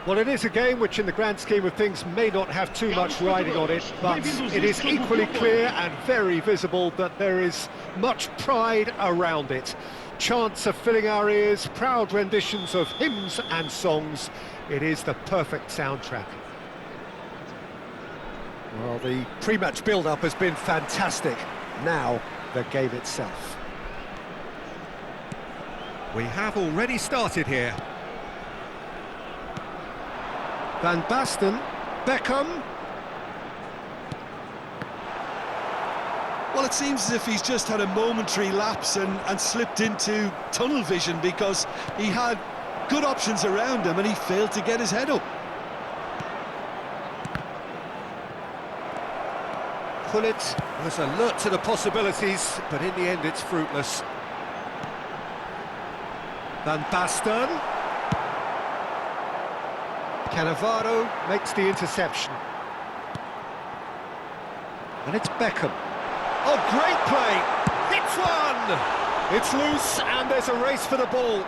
Well, it is a game which in the grand scheme of things may not have too much riding on it, but it is equally clear and very visible that there is much pride around it. Chants are filling our ears, proud renditions of hymns and songs. It is the perfect soundtrack. Well, the pre-match build-up has been fantastic. Now, the game itself. We have already started here. Van Basten, Beckham. Well, it seems as if he's just had a momentary lapse and slipped into tunnel vision because he had good options around him and he failed to get his head up. Gullit was alert to the possibilities, but in the end it's fruitless. Van Basten. Cannavaro makes the interception. And it's Beckham. Oh, great play! Hits one! It's loose and there's a race for the ball.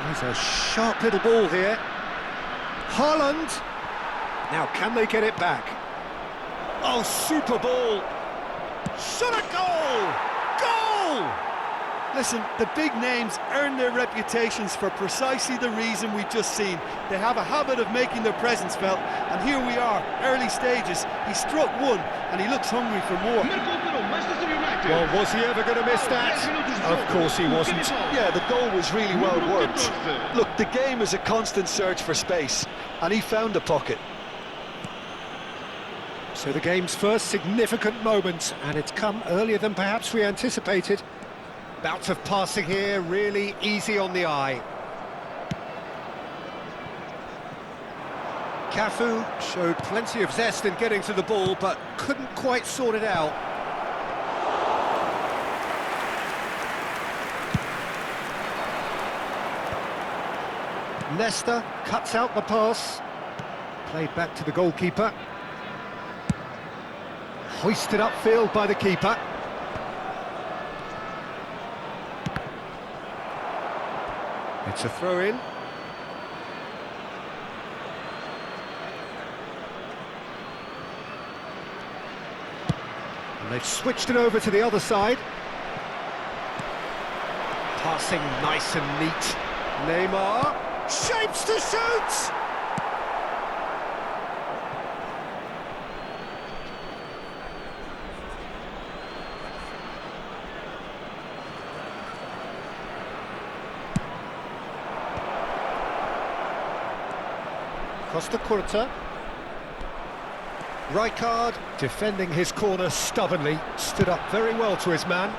There's a sharp little ball here. Haaland. Now, can they get it back? Oh, super ball! Shot a goal! Goal! Listen, the big names earn their reputations for precisely the reason we've just seen. They have a habit of making their presence felt, and here we are, early stages. He struck one, and he looks hungry for more. Well, was he ever going to miss that? Of course he wasn't. Yeah, the goal was really well worked. Look, the game is a constant search for space, and he found the pocket. So the game's first significant moment, and it's come earlier than perhaps we anticipated. Bouts of passing here, really easy on the eye. Cafu showed plenty of zest in getting to the ball, but couldn't quite sort it out. Nesta cuts out the pass. Played back to the goalkeeper. Hoisted upfield by the keeper. It's a throw-in. And they've switched it over to the other side. Passing nice and neat. Neymar shapes to shoot! Costa Curta. Rijkaard, defending his corner stubbornly, stood up very well to his man.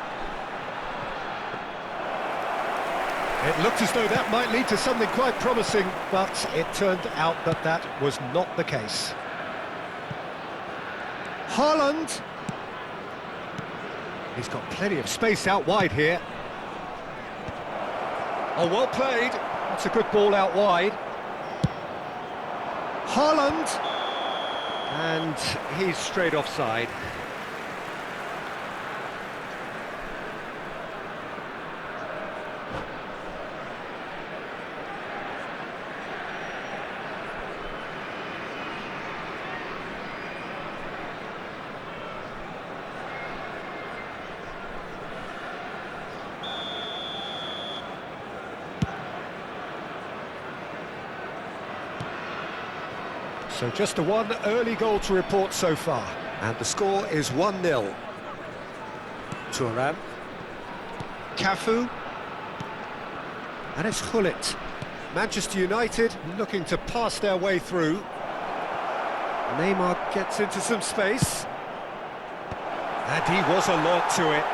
It looked as though that might lead to something quite promising, but it turned out that that was not the case. Haaland. He's got plenty of space out wide here. Oh, well played. That's a good ball out wide. Haaland, and he's straight offside. So just the one early goal to report so far, and the score is 1-0. Thuram. Cafu. And it's Gullit. Manchester United looking to pass their way through. Neymar gets into some space. And he was alert to it.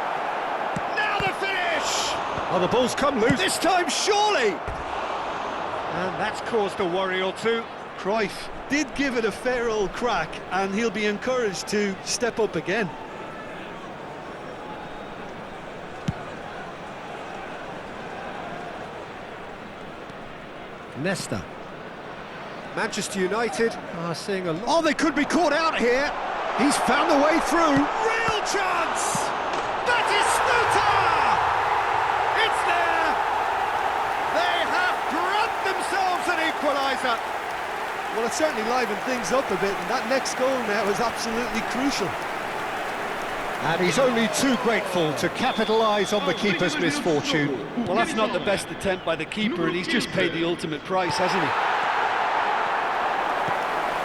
Now the finish! Oh, the ball's come loose. This time, surely! And that's caused a worry or two. Cruyff did give it a fair old crack, and he'll be encouraged to step up again. Nesta. Manchester United are seeing a lot. Oh, they could be caught out here. He's found a way through. Real chance! That is Stuta! It's there! They have brought themselves equaliser. Well, it certainly livened things up a bit, and that next goal now is absolutely crucial. And he's only too grateful to capitalise on the keeper's misfortune. Well, that's not the best attempt by the keeper, and he's just paid the ultimate price, hasn't he?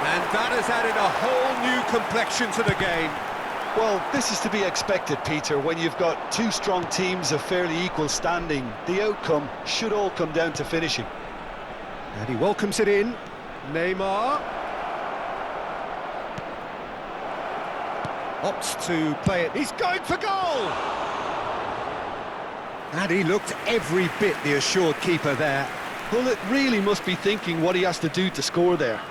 And that has added a whole new complexion to the game. Well, this is to be expected, Peter. When you've got two strong teams of fairly equal standing, the outcome should all come down to finishing. And he welcomes it in. Neymar opts to play it. He's going for goal! And he looked every bit the assured keeper there. Gullit really must be thinking what he has to do to score there.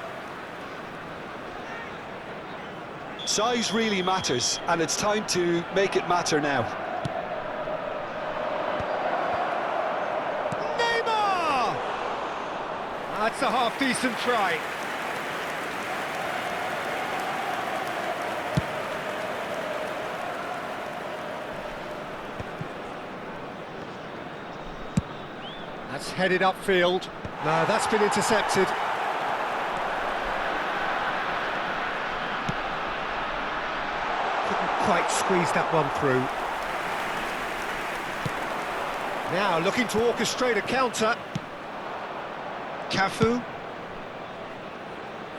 Size really matters, and it's time to make it matter now. Neymar! That's a half-decent try. That's headed upfield. No, that's been intercepted. Couldn't quite squeeze that one through. Now looking to orchestrate a counter. Cafu.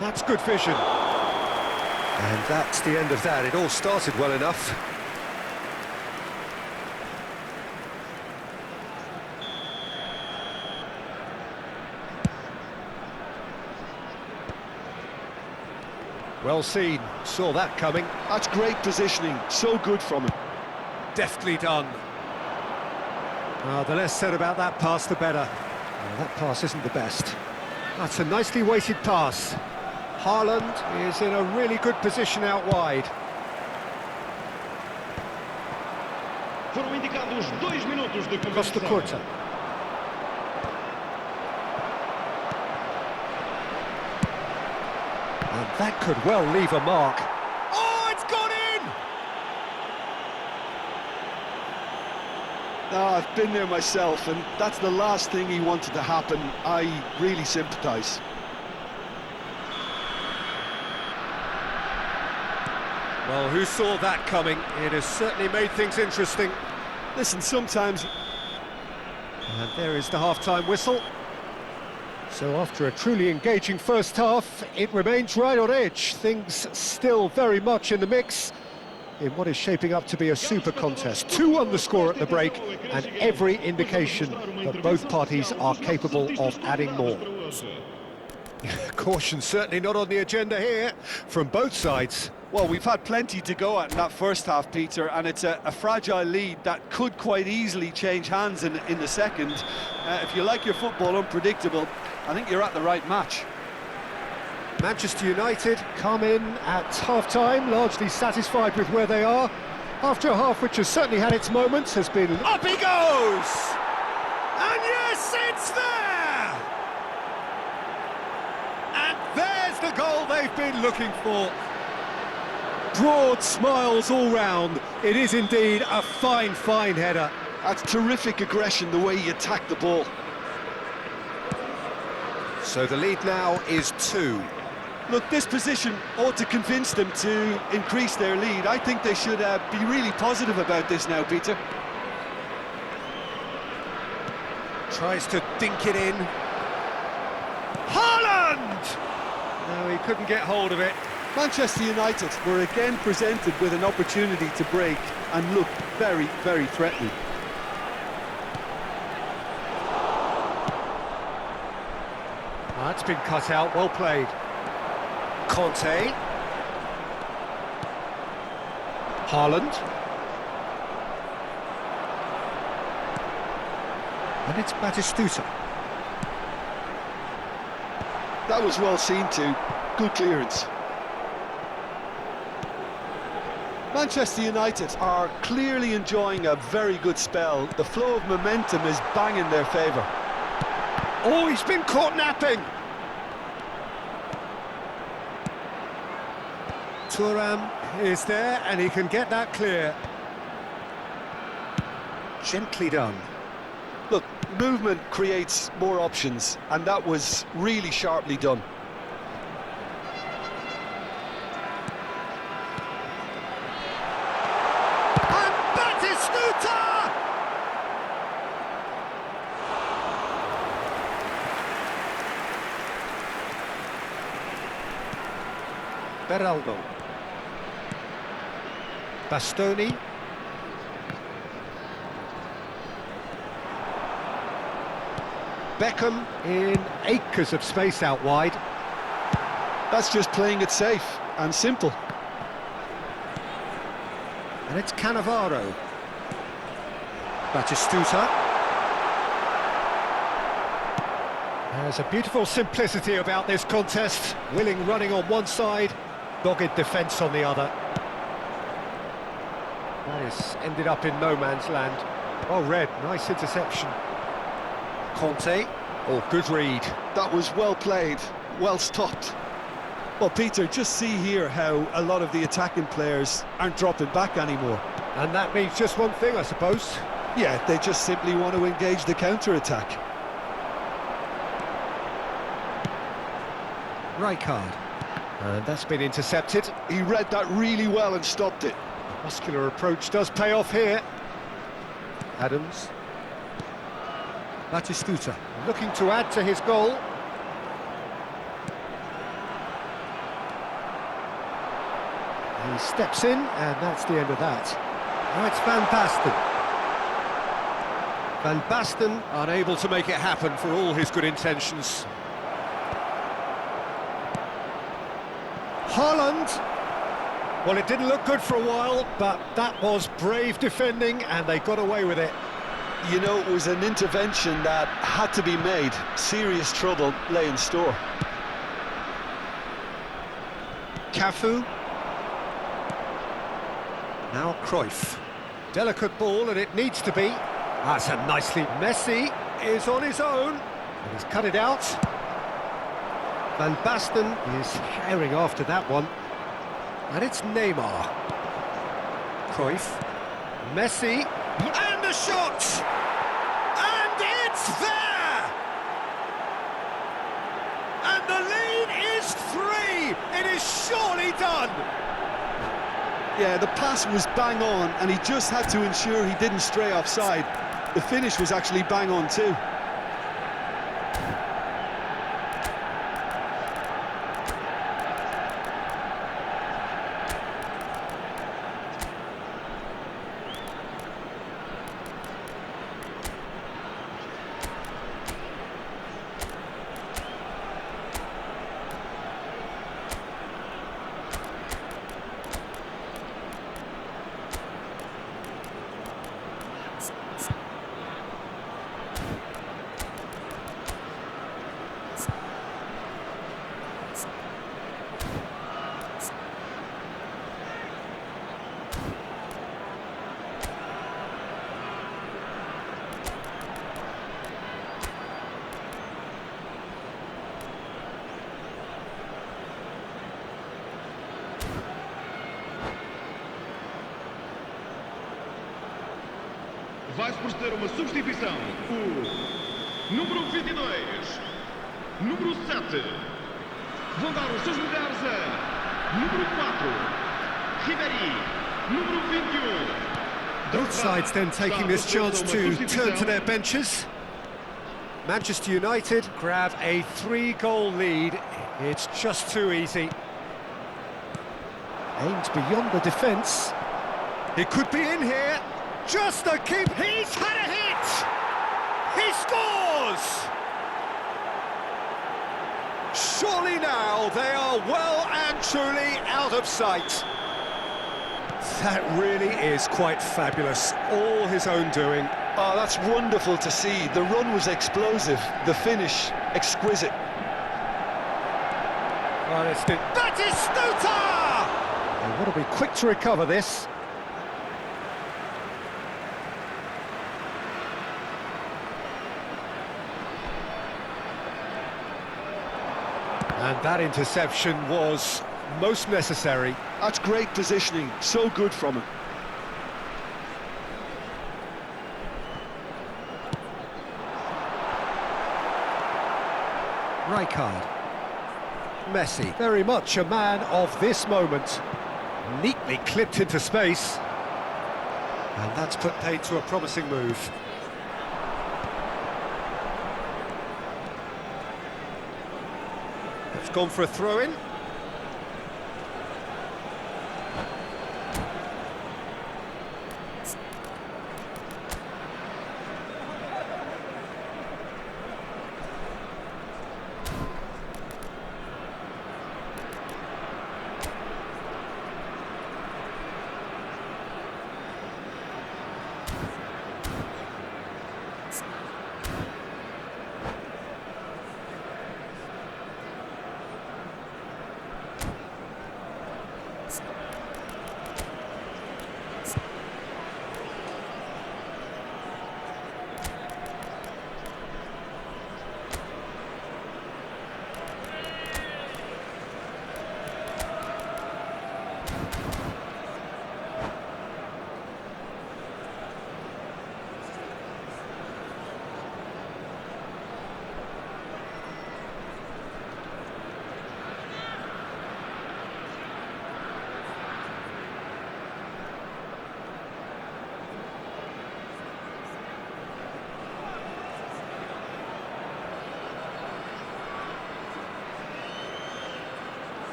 That's good vision. And that's the end of that. It all started well enough. Well seen, saw that coming. That's great positioning, so good from him. Deftly done. The less said about that pass, the better. That pass isn't the best. That's a nicely weighted pass. Haaland is in a really good position out wide. Foram indicados 2 minutos de Costa Curta. And that could well leave a mark. Oh, it's gone in! I've been there myself, and that's the last thing he wanted to happen. I really sympathise. Well, who saw that coming? It has certainly made things interesting. Listen, sometimes... And there is the half-time whistle. So after a truly engaging first half, it remains right on edge. Things still very much in the mix in what is shaping up to be a super contest. 2-1 the score at the break, and every indication that both parties are capable of adding more. Caution certainly not on the agenda here from both sides. Well, we've had plenty to go at in that first half, Peter, and it's a fragile lead that could quite easily change hands in the second. If you like your football unpredictable, I think you're at the right match. Manchester United come in at half-time, largely satisfied with where they are. After a half which has certainly had its moments, has been... Up he goes! And yes, it's there! And there's the goal they've been looking for. Broad smiles all round. It is indeed a fine, fine header. That's terrific aggression, the way he attacked the ball. So the lead now is 2. Look, this position ought to convince them to increase their lead. I think they should be really positive about this now, Peter. Tries to dink it in. Haaland! No, he couldn't get hold of it. Manchester United were again presented with an opportunity to break and look very, very threatening. That's been cut out, well played. Conte. Haaland. And it's Batistuta. That was well seen too. Good clearance. Manchester United are clearly enjoying a very good spell. The flow of momentum is bang in their favour. Oh, he's been caught napping! Thuram is there, and he can get that clear. Gently done. Look, movement creates more options, and that was really sharply done. And Batistuta! Beraldo. Bastoni. Beckham in acres of space out wide. That's just playing it safe and simple. And it's Cannavaro. Batistuta. There's a beautiful simplicity about this contest. Willing running on one side, dogged defence on the other. That has ended up in no man's land. Oh, Red, nice interception. Conte, oh, good read. That was well played, well stopped. Well, Peter, just see here how a lot of the attacking players aren't dropping back anymore. And that means just one thing, I suppose. Yeah, they just simply want to engage the counter-attack. Rijkaard. And that's been intercepted. He read that really well and stopped it. Muscular approach does pay off here. Adams. Batistuta looking to add to his goal. He steps in, and that's the end of that. Now it's Van Basten. Van Basten unable to make it happen for all his good intentions. Haaland. Well, it didn't look good for a while, but that was brave defending, and they got away with it. You know, it was an intervention that had to be made. Serious trouble lay in store. Cafu. Now Cruyff. Delicate ball, and it needs to be. That's a nicely... Messi is on his own, and he's cut it out. Van Basten is herring after that one. And it's Neymar. Cruyff. Messi. And the shot! And it's there! And the lead is 3! It is surely done! Yeah, the pass was bang on, and he just had to ensure he didn't stray offside. The finish was actually bang on too. Vai-se proceder uma substituição. O número 22, número 7. Vão dar os seus lugares a número 4, Ribéry, número 21. Both sides then taking this chance to turn to their benches. Manchester United grab a 3-goal lead. It's just too easy. Aimed beyond the defence. He could be in here. Just a keep. He's had a hit. He scores. Surely now they are well and truly out of sight. That really is quite fabulous. All his own doing. Oh, that's wonderful to see. The run was explosive, the finish exquisite. Well, it's been Batistuta! They want to be quick to recover this. And that interception was most necessary. That's great positioning, so good from him. Rijkaard. Messi, very much a man of this moment. Neatly clipped into space. And that's put paid to a promising move. It's gone for a throw-in.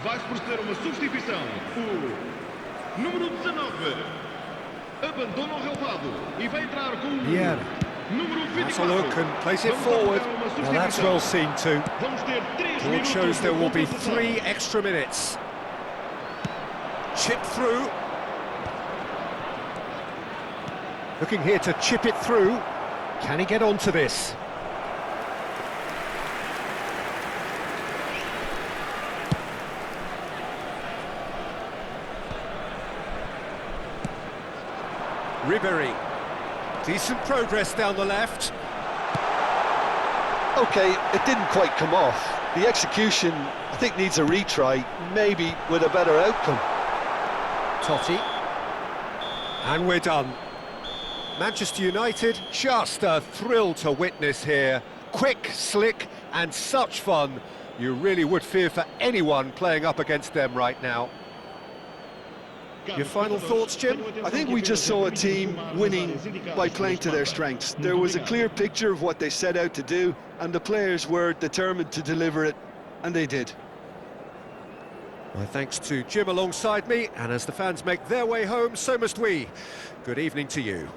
Vai-se proceder uma substituição. O número 19 abandona o relvado e vai entrar com o Vieira. número Has a 24. look and plays it Vamos forward. aplicar uma Well, that's substituição. well seen too. Vamos ter 3 It minutos shows there de will be compensação. 3 extra minutes. Chip through. Looking here to chip it through. Can he get onto this? Ribéry. Decent progress down the left. Okay, it didn't quite come off. The execution, I think, needs a retry, maybe with a better outcome. Totti. And we're done. Manchester United, just a thrill to witness here. Quick, slick, and such fun. You really would fear for anyone playing up against them right now. Your final thoughts, Jim? I think we just saw a team winning by playing to their strengths. There was a clear picture of what they set out to do, and the players were determined to deliver it, and they did. My thanks to Jim alongside me, and as the fans make their way home, so must we. Good evening to you.